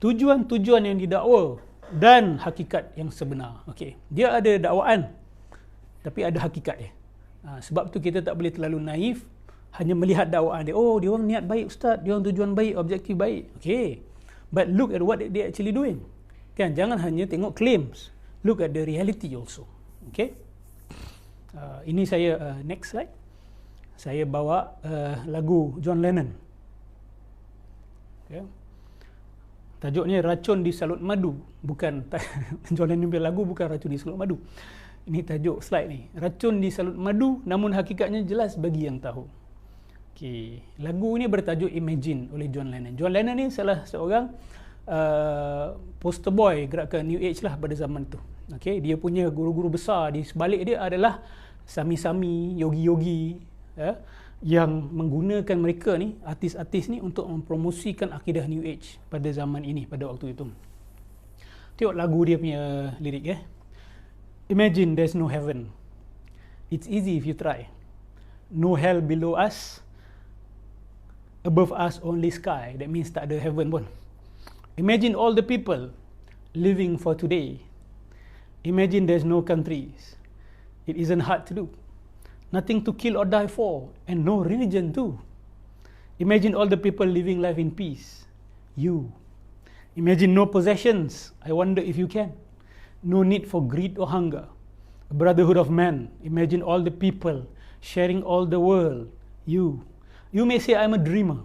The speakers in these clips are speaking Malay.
tujuan-tujuan yang didakwa dan hakikat yang sebenar. Okey, dia ada dakwaan tapi ada hakikat dia. Sebab tu kita tak boleh terlalu naif hanya melihat dakwaan dia. Oh, dia orang niat baik ustaz, dia orang tujuan baik, objektif baik. Okey. But look at what they actually doing. Kan, jangan hanya tengok claims. Look at the reality also. Okey. Ini saya next slide. Saya bawa lagu John Lennon. Okay. Tajuknya Racun di Salut Madu. Bukan John Lennon punya lagu bukan Racun di Salut Madu. Ini tajuk slide ni. Racun di Salut Madu, namun hakikatnya jelas bagi yang tahu. Okay. Lagu ni bertajuk Imagine oleh John Lennon. John Lennon ni salah seorang poster boy gerakan New Age lah pada zaman tu. Okay. Dia punya guru-guru besar di sebalik dia adalah sami-sami, yogi-yogi, yang menggunakan mereka ni, artis-artis ni untuk mempromosikan akidah New Age pada zaman ini, pada waktu itu. Tengok lagu dia punya lirik. Imagine there's no heaven. It's easy if you try. No hell below us. Above us only sky. That means tak ada heaven pun. Imagine all the people living for today. Imagine there's no countries. It isn't hard to do. Nothing to kill or die for, and no religion too. Imagine all the people living life in peace. You. Imagine no possessions. I wonder if you can. No need for greed or hunger. A brotherhood of man. Imagine all the people sharing all the world. You. You may say I'm a dreamer,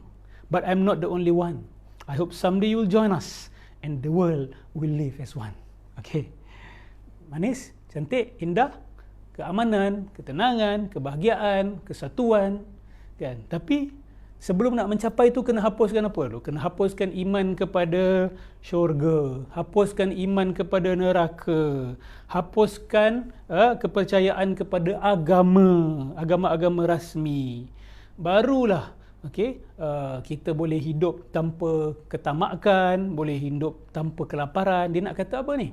but I'm not the only one. I hope someday you'll join us and the world will live as one. Okay. Manis, cantik, indah, keamanan, ketenangan, kebahagiaan, kesatuan, kan? Tapi sebelum nak mencapai itu kena hapuskan apa dulu? Kena hapuskan iman kepada syurga, hapuskan iman kepada neraka, hapuskan kepercayaan kepada agama-agama rasmi. Barulah kita boleh hidup tanpa ketamakan, boleh hidup tanpa kelaparan. Dia nak kata apa ni?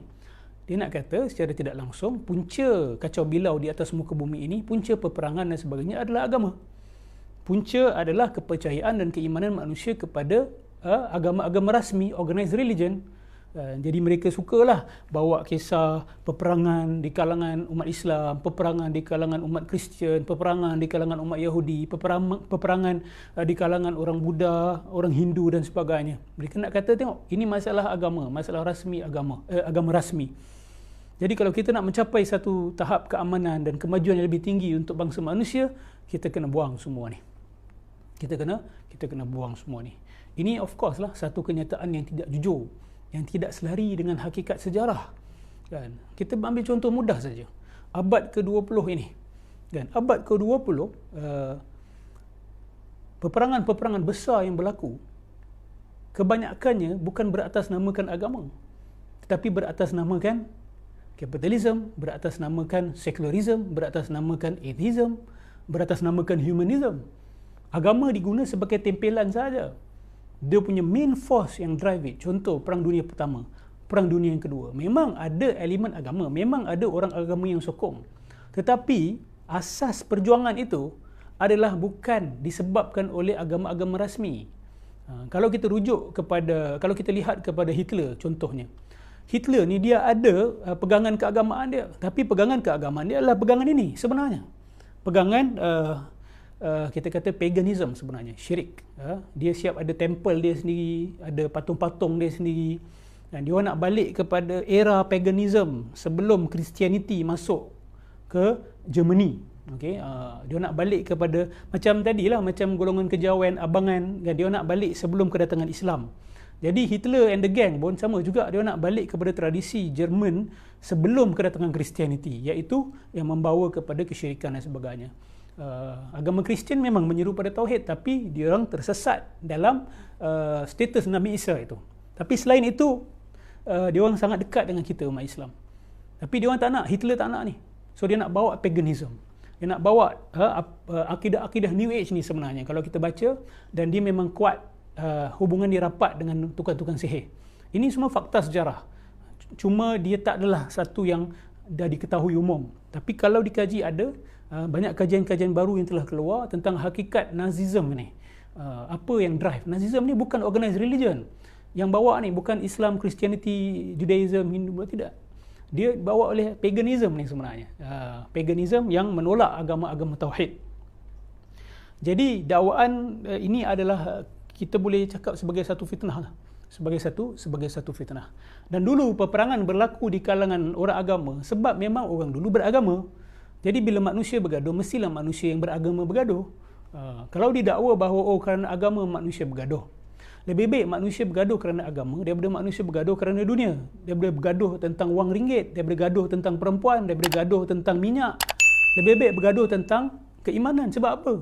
Dia nak kata secara tidak langsung punca kacau bilau di atas muka bumi ini, punca peperangan dan sebagainya adalah agama. Punca adalah kepercayaan dan keimanan manusia kepada agama-agama rasmi, organized religion. Jadi mereka sukalah bawa kisah peperangan di kalangan umat Islam, peperangan di kalangan umat Kristian, peperangan di kalangan umat Yahudi, peperangan di kalangan orang Buddha, orang Hindu dan sebagainya. Mereka nak kata tengok, ini masalah agama, masalah rasmi agama rasmi. Jadi kalau kita nak mencapai satu tahap keamanan dan kemajuan yang lebih tinggi untuk bangsa manusia, kita kena buang semua ni. Kita kena buang semua ni. Ini of course lah satu kenyataan yang tidak jujur, yang tidak selari dengan hakikat sejarah. Kan? Kita ambil contoh mudah saja. Abad ke-20 ini. Kan? Abad ke-20, peperangan-peperangan besar yang berlaku, kebanyakannya bukan beratasnamakan agama, tetapi beratasnamakan kapitalisme, beratasnamakan sekularisme, beratasnamakan atheism, beratasnamakan humanism. Agama diguna sebagai tempelan saja. Dia punya main force yang drive it. Contoh Perang Dunia Pertama, Perang Dunia yang Kedua, memang ada elemen agama, memang ada orang agama yang sokong. Tetapi asas perjuangan itu adalah bukan disebabkan oleh agama-agama rasmi. Kalau kita lihat kepada Hitler contohnya. Hitler ni dia ada pegangan keagamaan dia, tapi pegangan keagamaan dia adalah pegangan ini sebenarnya. Pegangan kita kata paganism sebenarnya, syirik. Dia siap ada temple dia sendiri, ada patung-patung dia sendiri. Dan dia nak balik kepada era paganism sebelum Christianity masuk ke Germany. Dia nak balik kepada macam tadilah, macam golongan kejawen, abangan, dia nak balik sebelum kedatangan Islam. Jadi Hitler and the gang pun sama juga, dia nak balik kepada tradisi Jerman sebelum kedatangan Christianity, iaitu yang membawa kepada kesyirikan dan sebagainya. Agama Kristian memang menyeru pada tauhid, tapi dia orang tersesat dalam status Nabi Isa itu. Tapi selain itu, dia orang sangat dekat dengan kita umat Islam. Tapi dia orang tak nak, Hitler tak nak ni. So dia nak bawa paganism. Dia nak bawa akidah-akidah New Age ni sebenarnya kalau kita baca, dan dia memang kuat hubungan dia rapat dengan tukang-tukang sihir. Ini semua fakta sejarah. Cuma dia tak adalah satu yang dah diketahui umum. Tapi kalau dikaji, ada banyak kajian-kajian baru yang telah keluar tentang hakikat Nazism ni. Apa yang drive? Nazism ni bukan organized religion. Yang bawa ni bukan Islam, Christianity, Judaism, Hindu, tidak. Dia bawa oleh paganism ni sebenarnya. Paganism yang menolak agama-agama tauhid. Jadi dakwaan ini adalah kita boleh cakap sebagai satu fitnah lah. Sebagai satu fitnah. Dan dulu peperangan berlaku di kalangan orang agama sebab memang orang dulu beragama. Jadi bila manusia bergaduh, mestilah manusia yang beragama bergaduh. Kalau didakwa bahawa kerana agama manusia bergaduh, lebih baik manusia bergaduh kerana agama daripada manusia bergaduh kerana dunia. Daripada bergaduh tentang wang ringgit, daripada bergaduh tentang perempuan, daripada bergaduh tentang minyak. Lebih baik bergaduh tentang keimanan. Sebab apa?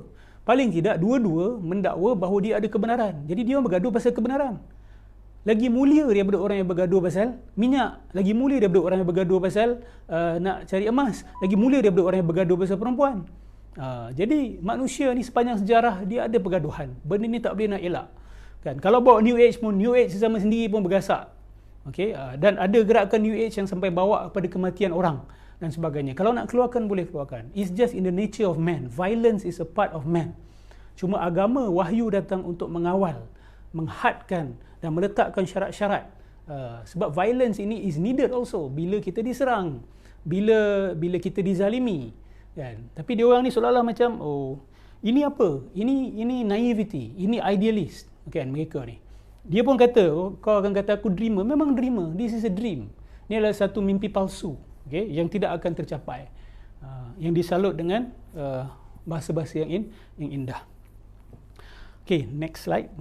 Paling tidak dua-dua mendakwa bahawa dia ada kebenaran. Jadi dia bergaduh pasal kebenaran. Lagi mulia daripada orang yang bergaduh pasal minyak, lagi mulia daripada orang yang bergaduh pasal nak cari emas, lagi mulia daripada orang yang bergaduh pasal perempuan. Jadi manusia ni sepanjang sejarah dia ada pergaduhan. Benda ni tak boleh nak elak. Kan? Kalau bawa New Age pun, New Age sesama sendiri pun bergasak. Okay? Dan ada gerakan New Age yang sampai bawa kepada kematian orang dan sebagainya. Kalau nak keluarkan, boleh keluarkan. It's just in the nature of man. Violence is a part of man. Cuma agama, wahyu datang untuk mengawal, menghadkan dan meletakkan syarat-syarat. Sebab violence ini is needed also bila kita diserang, bila kita dizalimi, kan. Tapi dia orang ni seolah-olah macam ini apa? Ini naivety, ini idealist, kan mereka ni. Dia pun kata, kau akan kata aku dreamer. Memang dreamer. This is a dream. Ini adalah satu mimpi palsu, okay, yang tidak akan tercapai. Yang disalut dengan bahasa-bahasa yang indah. Okay, next slide.